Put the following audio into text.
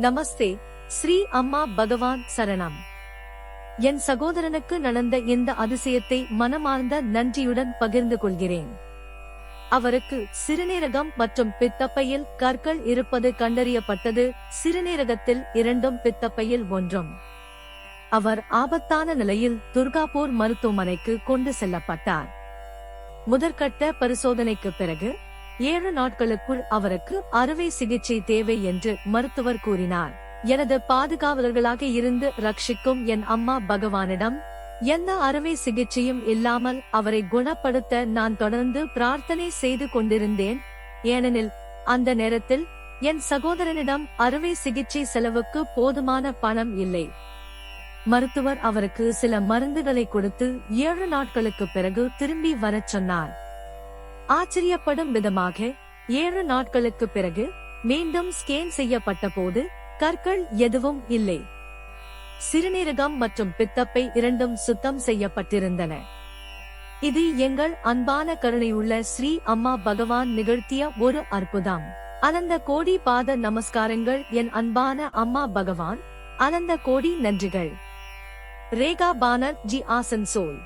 நமஸ்தே. ஸ்ரீ அம்மா பகவான் சரணம். என் சகோதரனுக்கு நடந்த இந்த அதிசயத்தை மனமார்ந்த நன்றியுடன் பகிர்ந்து கொள்கிறேன். அவருக்கு சிறுநீரகம் மற்றும் பித்தப்பையில் கற்கள் இருப்பது கண்டறியப்பட்டது. சிறுநீரகத்தில் 2ம் பித்தப்பையில் 1ம். அவர் ஆபத்தான நிலையில் துர்காப்பூர் மருத்துவமனைக்கு கொண்டு செல்லப்பட்டார். முதற்கட்ட பரிசோதனைக்கு பிறகு 7 நாட்களுக்குள் அவருக்கு அறுவை சிகிச்சை தேவை என்று மருத்துவர் கூறினார். எனது பாதுகாவலர்களாக இருந்து ரட்சிக்கும் என் அம்மா பகவானிடம் எந்த அறுவை சிகிச்சையும் இல்லாமல் அவரை குணப்படுத்த நான் தொடர்ந்து பிரார்த்தனை செய்து கொண்டிருந்தேன். ஏனெனில் அந்த நேரத்தில் என் சகோதரனிடம் அறுவை சிகிச்சை செலவுக்கு போதுமான பணம் இல்லை. மருத்துவர் அவருக்கு சில மருந்துகளை கொடுத்து 7 நாட்களுக்கு பிறகு திரும்பி வரச் சொன்னார். ஆச்சரியப்படும் விதமாக 7 நாட்களுக்கு பிறகு மீண்டும் ஸ்கேன் செய்யப்பட்ட போது கற்கள் எதுவும் இல்லை. சிறுநீரகம் மற்றும் பித்தப்பை 2ம் சுத்தம் செய்யப்பட்டிருந்தன. இது எங்கள் அன்பான கருணையுள்ள ஸ்ரீ அம்மா பகவான் நிகழ்த்திய ஒரு அற்புதம். அனந்த கோடி பாத நமஸ்காரங்கள் என் அன்பான அம்மா பகவான். அனந்த கோடி நன்றிகள். ரேகா பானர்ஜி, ஆசன்சோல்.